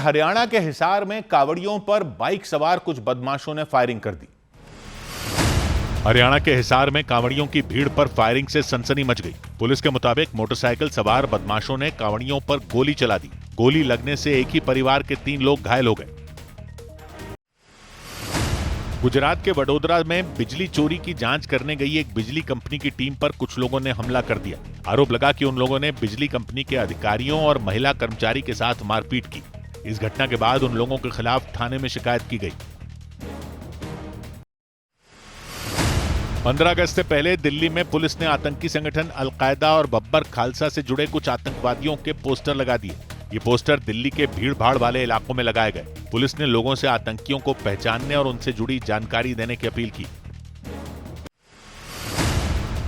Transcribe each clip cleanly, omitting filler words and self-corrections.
हरियाणा के हिसार में कावड़ियों पर बाइक सवार कुछ बदमाशों ने फायरिंग कर दी। हरियाणा के हिसार में कांवड़ियों की भीड़ पर फायरिंग से सनसनी मच गई। पुलिस के मुताबिक मोटरसाइकिल सवार बदमाशों ने कांवड़ियों पर गोली चला दी। गोली लगने से एक ही परिवार के 3 लोग घायल हो गए। गुजरात के वडोदरा में बिजली चोरी की जांच करने गई एक बिजली कंपनी की टीम पर कुछ लोगों ने हमला कर दिया। आरोप लगा कि उन लोगों ने बिजली कंपनी के अधिकारियों और महिला कर्मचारी के साथ मारपीट की। इस घटना के बाद उन लोगों के खिलाफ थाने में शिकायत की गई। 15 अगस्त से पहले दिल्ली में पुलिस ने आतंकी संगठन अलकायदा और बब्बर खालसा से जुड़े कुछ आतंकवादियों के पोस्टर लगा दिए। ये पोस्टर दिल्ली के भीड़-भाड़ वाले इलाकों में लगाए गए। पुलिस ने लोगों से आतंकियों को पहचानने और उनसे जुड़ी जानकारी देने की अपील की।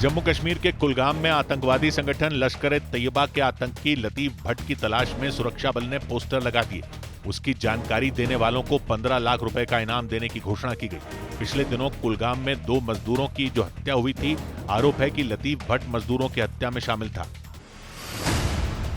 जम्मू कश्मीर के कुलगाम में आतंकवादी संगठन लश्कर-ए-तैयबा के आतंकी लतीफ भट्ट की तलाश में सुरक्षा बल ने पोस्टर लगा दिए। उसकी जानकारी देने वालों को 15 लाख रुपए का इनाम देने की घोषणा की गई। पिछले दिनों कुलगाम में 2 मजदूरों की जो हत्या हुई थी, आरोप है कि लतीफ भट्ट मजदूरों की हत्या में शामिल था।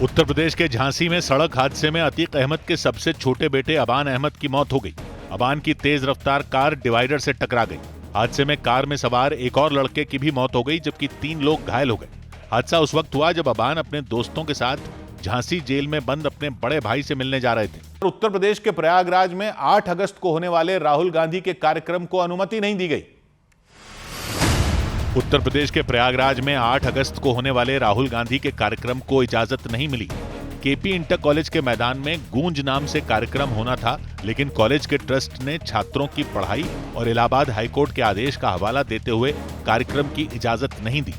उत्तर प्रदेश के झांसी में सड़क हादसे में अतीक अहमद के सबसे छोटे बेटे अबान अहमद की मौत हो गई। अबान की तेज रफ्तार कार डिवाइडर से टकरा गई। हादसे में कार में सवार एक और लड़के की भी मौत हो गई, जबकि 3 लोग घायल हो गए। हादसा उस वक्त हुआ जब अबान अपने दोस्तों के साथ झांसी जेल में बंद अपने बड़े भाई से मिलने जा रहे थे। उत्तर प्रदेश के प्रयागराज में 8 अगस्त को होने वाले राहुल गांधी के कार्यक्रम को अनुमति नहीं दी गई। उत्तर प्रदेश के प्रयागराज में 8 अगस्त को होने वाले राहुल गांधी के कार्यक्रम को इजाजत नहीं मिली। केपी इंटर कॉलेज के मैदान में गूंज नाम से कार्यक्रम होना था, लेकिन कॉलेज के ट्रस्ट ने छात्रों की पढ़ाई और इलाहाबाद हाईकोर्ट के आदेश का हवाला देते हुए कार्यक्रम की इजाजत नहीं दी।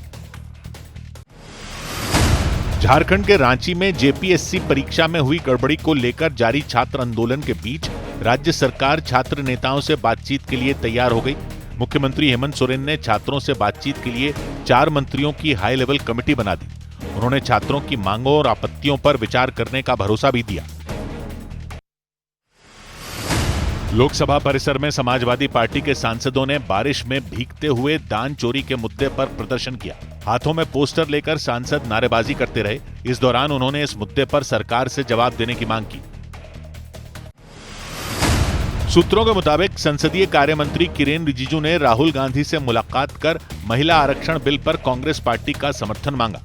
झारखंड के रांची में जेपीएससी परीक्षा में हुई गड़बड़ी को लेकर जारी छात्र आंदोलन के बीच राज्य सरकार छात्र नेताओं से बातचीत के लिए तैयार हो गई। मुख्यमंत्री हेमंत सोरेन ने छात्रों से बातचीत के लिए 4 मंत्रियों की हाई लेवल कमेटी बना दी। उन्होंने छात्रों की मांगों और आपत्तियों पर विचार करने का भरोसा भी दिया। लोकसभा परिसर में समाजवादी पार्टी के सांसदों ने बारिश में भीगते हुए दान चोरी के मुद्दे पर प्रदर्शन किया। हाथों में पोस्टर लेकर सांसद नारेबाजी करते रहे। इस दौरान उन्होंने इस मुद्दे पर सरकार से जवाब देने की मांग की। सूत्रों के मुताबिक संसदीय कार्य मंत्री किरेन रिजिजू ने राहुल गांधी से मुलाकात कर महिला आरक्षण बिल पर कांग्रेस पार्टी का समर्थन मांगा।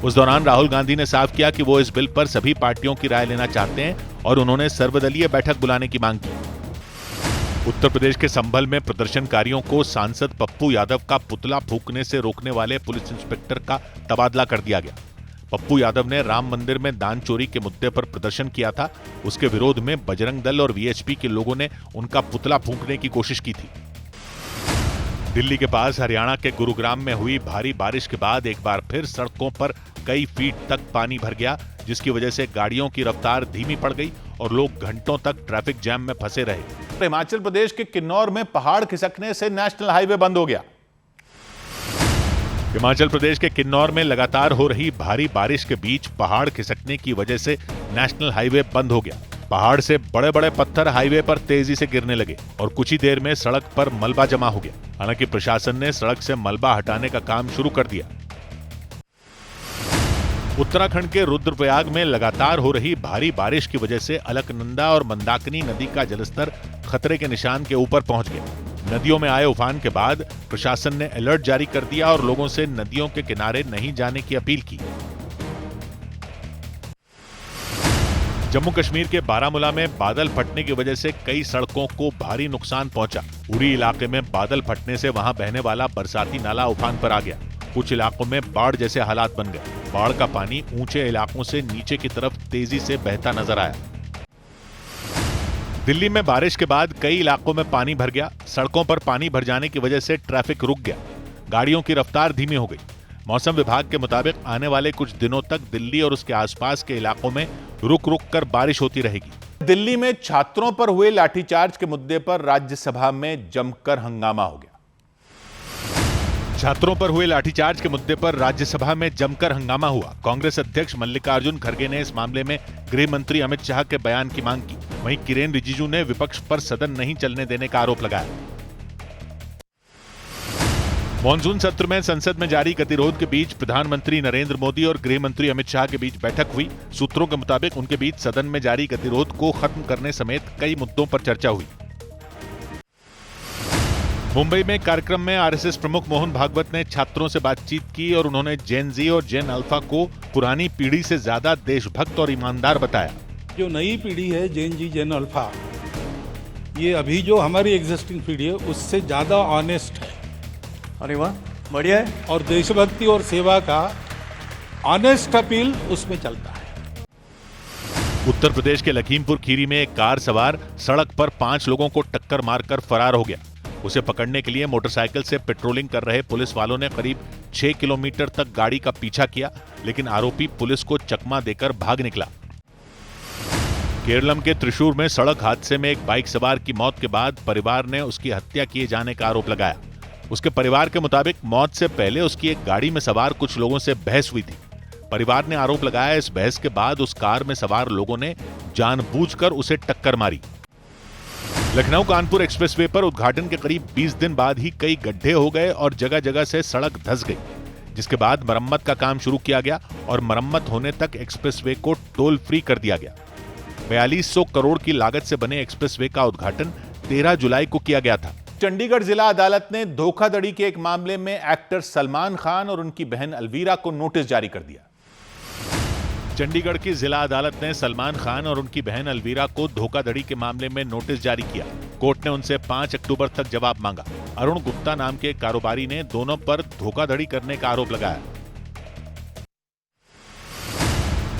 उस दौरान राहुल गांधी ने साफ किया कि वो इस बिल पर सभी पार्टियों की राय लेना चाहते हैं और उन्होंने सर्वदलीय बैठक बुलाने की मांग की। उत्तर प्रदेश के संभल में प्रदर्शनकारियों को सांसद पप्पू यादव का पुतला फूंकने से रोकने वाले पुलिस इंस्पेक्टर का तबादला कर दिया गया। पप्पू यादव ने राम मंदिर में दान चोरी के मुद्दे पर प्रदर्शन किया था। उसके विरोध में बजरंग दल और वीएचपी के लोगों ने उनका पुतला फूंकने की कोशिश की थी। दिल्ली के पास हरियाणा के गुरुग्राम में हुई भारी बारिश के बाद एक बार फिर सड़कों पर कई फीट तक पानी भर गया, जिसकी वजह से गाड़ियों की रफ्तार धीमी पड़ गई और लोग घंटों तक ट्रैफिक जैम में फंसे रहे। हिमाचल प्रदेश के किन्नौर में पहाड़ खिसकने से नेशनल हाईवे बंद हो गया। हिमाचल प्रदेश के किन्नौर में लगातार हो रही भारी बारिश के बीच पहाड़ खिसकने की वजह से नेशनल हाईवे बंद हो गया। पहाड़ से बड़े बड़े पत्थर हाईवे पर तेजी से गिरने लगे और कुछ ही देर में सड़क पर मलबा जमा हो गया। हालांकि प्रशासन ने सड़क से मलबा हटाने का काम शुरू कर दिया। उत्तराखंड के रुद्रप्रयाग में लगातार हो रही भारी बारिश की वजह से अलकनंदा और मंदाकिनी नदी का जलस्तर खतरे के निशान के ऊपर पहुंच गया। नदियों में आए उफान के बाद प्रशासन ने अलर्ट जारी कर दिया और लोगों से नदियों के किनारे नहीं जाने की अपील की। जम्मू कश्मीर के बारामूला में बादल फटने की वजह से कई सड़कों को भारी नुकसान पहुंचा। उरी इलाके में बादल फटने से वहां बहने वाला बरसाती नाला उफान पर आ गया। कुछ इलाकों में बाढ़ जैसे हालात बन गए। बाढ़ का पानी ऊंचे इलाकों से नीचे की तरफ तेजी से बहता नजर आया। दिल्ली में बारिश के बाद कई इलाकों में पानी भर गया। सड़कों पर पानी भर जाने की वजह से ट्रैफिक रुक गया। गाड़ियों की रफ्तार धीमी हो गई। मौसम विभाग के मुताबिक आने वाले कुछ दिनों तक दिल्ली और उसके आसपास के इलाकों में रुक रुक कर बारिश होती रहेगी। दिल्ली में छात्रों पर हुए लाठीचार्ज के मुद्दे पर राज्यसभा में जमकर हंगामा हो गया। छात्रों पर हुए लाठीचार्ज के मुद्दे पर राज्यसभा में जमकर हंगामा हुआ। कांग्रेस अध्यक्ष मल्लिकार्जुन खड़गे ने इस मामले में गृह मंत्री अमित शाह के बयान की मांग की। वहीं किरेन रिजिजू ने विपक्ष पर सदन नहीं चलने देने का आरोप लगाया। मॉनसून सत्र में संसद में जारी गतिरोध के बीच प्रधानमंत्री नरेंद्र मोदी और गृह मंत्री अमित शाह के बीच बैठक हुई। सूत्रों के मुताबिक उनके बीच सदन में जारी गतिरोध को खत्म करने समेत कई मुद्दों पर चर्चा हुई। मुंबई में कार्यक्रम में आरएसएस प्रमुख मोहन भागवत ने छात्रों से बातचीत की और उन्होंने जेन जी और जेन अल्फा को पुरानी पीढ़ी से ज्यादा देशभक्त और ईमानदार बताया। जो नई पीढ़ी है जेन जी जेन अल्फा, ये अभी जो हमारी एग्जिस्टिंग पीढ़ी है उससे ज़्यादा ऑनेस्ट है। अरे वाह, बढ़िया है। और देशभक्ति और सेवा का ऑनेस्ट अपील उसमें चलता है। उत्तर प्रदेश के लखीमपुर खीरी में एक कार सवार सड़क पर 5 लोगों को टक्कर मारकर फरार हो गया। उसे पकड़ने के लिए मोटरसाइकिल से पेट्रोलिंग कर रहे पुलिस वालों ने करीब 6 किलोमीटर तक गाड़ी का पीछा किया, लेकिन आरोपी पुलिस को चकमा देकर भाग निकला। केरलम के त्रिशूर में सड़क हादसे में एक बाइक सवार की मौत के बाद परिवार ने उसकी हत्या किए जाने का आरोप लगाया। उसके परिवार के मुताबिक मौत से पहले उसकी एक गाड़ी में सवार कुछ लोगों से बहस हुई थी। परिवार ने आरोप लगाया इस बहस के बाद उस कार में सवार लोगों ने जानबूझकर उसे टक्कर मारी। लखनऊ कानपुर एक्सप्रेसवे पर उद्घाटन के करीब 20 दिन बाद ही कई गड्ढे हो गए और जगह जगह से सड़क धंस गई, जिसके बाद मरम्मत का काम शुरू किया गया और मरम्मत होने तक एक्सप्रेसवे को टोल फ्री कर दिया गया। 4200 करोड़ की लागत से बने एक्सप्रेसवे का उद्घाटन 13 जुलाई को किया गया था। चंडीगढ़ जिला अदालत ने धोखाधड़ी के एक मामले में एक्टर सलमान खान और उनकी बहन अलवीरा को नोटिस जारी कर दिया। चंडीगढ़ की जिला अदालत ने सलमान खान और उनकी बहन अलवीरा को धोखाधड़ी के मामले में नोटिस जारी किया। कोर्ट ने उनसे 5 अक्टूबर तक जवाब मांगा। अरुण गुप्ता नाम के कारोबारी ने दोनों पर धोखाधड़ी करने का आरोप लगाया।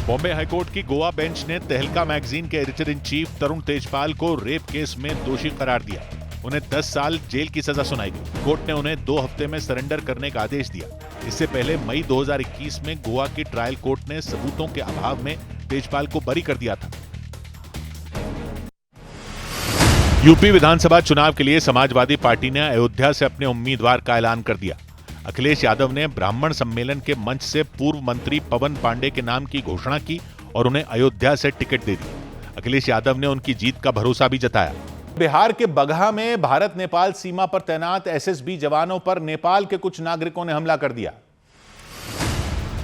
बॉम्बे हाईकोर्ट की गोवा बेंच ने तहलका मैगजीन के एडिटर इन चीफ तरुण तेजपाल को रेप केस में दोषी करार दिया। उन्हें 10 साल जेल की सजा सुनाई गई। कोर्ट ने उन्हें 2 हफ्ते में सरेंडर करने का आदेश दिया। इससे पहले मई 2021 में गोवा की ट्रायल कोर्ट ने सबूतों के अभाव में तेजपाल को बरी कर दिया था। यूपी विधानसभा चुनाव के लिए समाजवादी पार्टी ने अयोध्या से अपने उम्मीदवार का ऐलान कर दिया। अखिलेश यादव ने ब्राह्मण सम्मेलन के मंच से पूर्व मंत्री पवन पांडे के नाम की घोषणा की और उन्हें अयोध्या से टिकट दे दी। अखिलेश यादव ने उनकी जीत का भरोसा भी जताया। बिहार के बगहा में भारत नेपाल सीमा पर तैनात एसएसबी जवानों पर नेपाल के कुछ नागरिकों ने हमला कर दिया।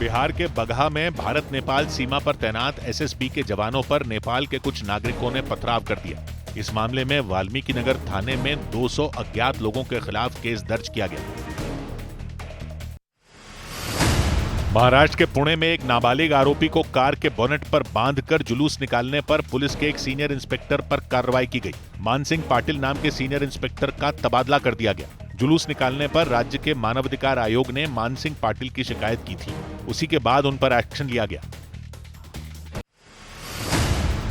बिहार के बगहा में भारत नेपाल सीमा पर तैनात एसएसबी के जवानों पर नेपाल के कुछ नागरिकों ने पथराव कर दिया। इस मामले में वाल्मीकि नगर थाने में 200 अज्ञात लोगों के खिलाफ केस दर्ज किया गया। महाराष्ट्र के पुणे में एक नाबालिग आरोपी को कार के बोनेट पर बांधकर जुलूस निकालने पर पुलिस के एक सीनियर इंस्पेक्टर पर कार्रवाई की गई। मानसिंह पाटिल नाम के सीनियर इंस्पेक्टर का तबादला कर दिया गया। जुलूस निकालने पर राज्य के मानवाधिकार आयोग ने मानसिंह पाटिल की शिकायत की थी। उसी के बाद उन पर एक्शन लिया गया।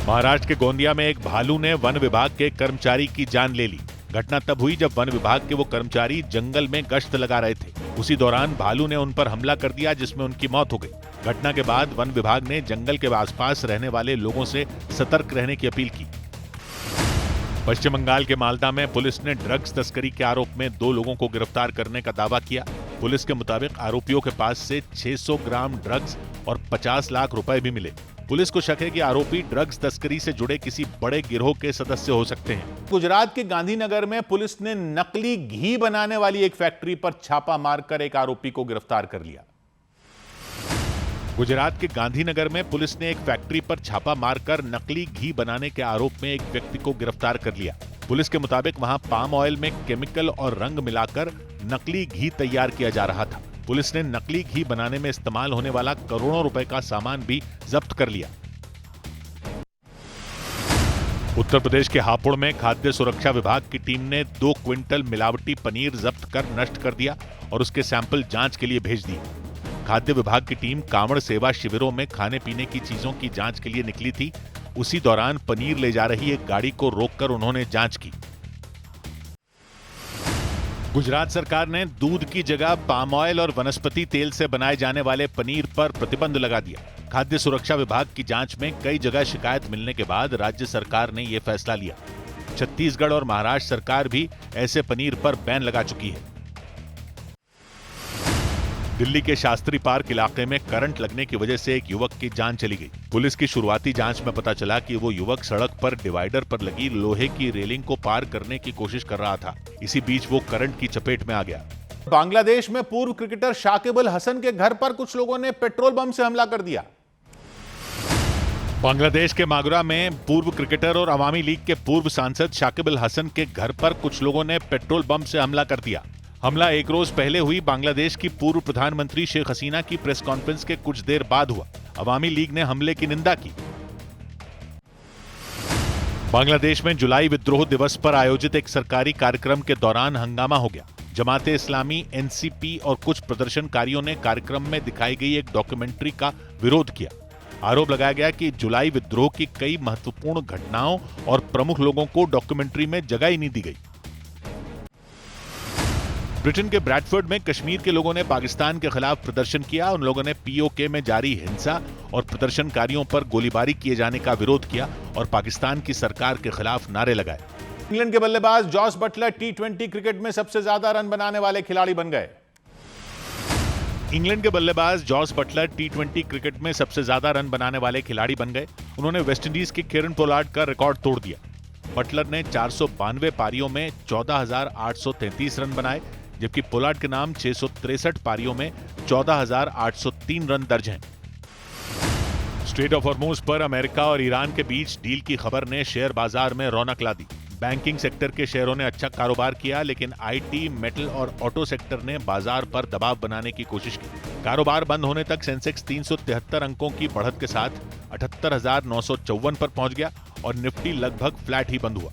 महाराष्ट्र के गोंदिया में एक भालू ने वन विभाग के कर्मचारी की जान ले ली। घटना तब हुई जब वन विभाग के वो कर्मचारी जंगल में गश्त लगा रहे थे। उसी दौरान भालू ने उन पर हमला कर दिया, जिसमें उनकी मौत हो गई। घटना के बाद वन विभाग ने जंगल के आसपास रहने वाले लोगों से सतर्क रहने की अपील की। पश्चिम बंगाल के मालदा में पुलिस ने ड्रग्स तस्करी के आरोप में 2 लोगों को गिरफ्तार करने का दावा किया। पुलिस के मुताबिक आरोपियों के पास से 600 ग्राम ड्रग्स और 50 लाख रुपए भी मिले। पुलिस को शक है कि आरोपी ड्रग्स तस्करी से जुड़े किसी बड़े गिरोह के सदस्य हो सकते हैं। गुजरात के गांधीनगर में पुलिस ने नकली घी बनाने वाली एक फैक्ट्री पर छापा मारकर एक आरोपी को गिरफ्तार कर लिया। गुजरात के गांधीनगर में पुलिस ने एक फैक्ट्री पर छापा मारकर नकली घी बनाने के आरोप में एक व्यक्ति को गिरफ्तार कर लिया। पुलिस के मुताबिक वहां पाम ऑयल में केमिकल और रंग मिलाकर नकली घी तैयार किया जा रहा था। पुलिस ने नकली घी बनाने में इस्तेमाल होने वाला करोड़ों रुपए का सामान भी जब्त कर लिया। उत्तर प्रदेश के हापुड़ में खाद्य सुरक्षा विभाग की टीम ने 2 क्विंटल मिलावटी पनीर जब्त कर नष्ट कर दिया और उसके सैंपल जांच के लिए भेज दिए। खाद्य विभाग की टीम कांवड़ सेवा शिविरों में खाने पीने की चीजों की जांच के लिए निकली थी। उसी दौरान पनीर ले जा रही एक गाड़ी को रोककर उन्होंने जांच की। गुजरात सरकार ने दूध की जगह पाम ऑयल और वनस्पति तेल से बनाए जाने वाले पनीर पर प्रतिबंध लगा दिया। खाद्य सुरक्षा विभाग की जांच में कई जगह शिकायत मिलने के बाद राज्य सरकार ने यह फैसला लिया। छत्तीसगढ़ और महाराष्ट्र सरकार भी ऐसे पनीर पर बैन लगा चुकी है। दिल्ली के शास्त्री पार्क इलाके में करंट लगने की वजह से एक युवक की जान चली गई। पुलिस की शुरुआती जांच में पता चला कि वो युवक सड़क पर डिवाइडर पर लगी लोहे की रेलिंग को पार करने की कोशिश कर रहा था। इसी बीच वो करंट की चपेट में आ गया। बांग्लादेश में पूर्व क्रिकेटर शाकिब अल हसन के घर पर कुछ लोगों ने पेट्रोल बम से हमला कर दिया। बांग्लादेश के मागुरा में पूर्व क्रिकेटर और अवामी लीग के पूर्व सांसद शाकिब अल हसन के घर पर कुछ लोगों ने पेट्रोल बम से हमला कर दिया। हमला एक रोज पहले हुई बांग्लादेश की पूर्व प्रधानमंत्री शेख हसीना की प्रेस कॉन्फ्रेंस के कुछ देर बाद हुआ। अवामी लीग ने हमले की निंदा की। बांग्लादेश में जुलाई विद्रोह दिवस पर आयोजित एक सरकारी कार्यक्रम के दौरान हंगामा हो गया। जमाते इस्लामी, एनसीपी और कुछ प्रदर्शनकारियों ने कार्यक्रम में दिखाई गई एक डॉक्यूमेंट्री का विरोध किया। आरोप लगाया गया कि जुलाई विद्रोह की कई महत्वपूर्ण घटनाओं और प्रमुख लोगों को डॉक्यूमेंट्री में जगह ही नहीं दी गई। ब्रिटेन के ब्रैडफोर्ड में कश्मीर के लोगों ने पाकिस्तान के खिलाफ प्रदर्शन किया। उन लोगों ने पीओके में जारी हिंसा और प्रदर्शनकारियों पर गोलीबारी किए जाने का विरोध किया और पाकिस्तान की सरकार के खिलाफ नारे लगाए। इंग्लैंड के बल्लेबाज जॉस बटलर टी20 क्रिकेट में सबसे ज्यादा रन बनाने वाले खिलाड़ी बन गए। इंग्लैंड के बल्लेबाज जॉस बटलर टी20 क्रिकेट में सबसे ज्यादा रन बनाने वाले खिलाड़ी बन गए। उन्होंने वेस्टइंडीज के केरन पोलार्ड का रिकॉर्ड तोड़ दिया। बटलर ने 492 पारियों में 14,833 रन बनाए, जबकि पोलार्ड के नाम 663 पारियों में 14,803 रन दर्ज हैं। स्ट्रेट ऑफ हॉर्मुज पर अमेरिका और ईरान के बीच डील की खबर ने शेयर बाजार में रौनक ला दी। बैंकिंग सेक्टर के शेयरों ने अच्छा कारोबार किया, लेकिन आईटी, मेटल और ऑटो सेक्टर ने बाजार पर दबाव बनाने की कोशिश की। कारोबार बंद होने तक सेंसेक्स 373 अंकों की बढ़त के साथ 78,954 पर पहुंच गया और निफ्टी लगभग फ्लैट ही बंद हुआ।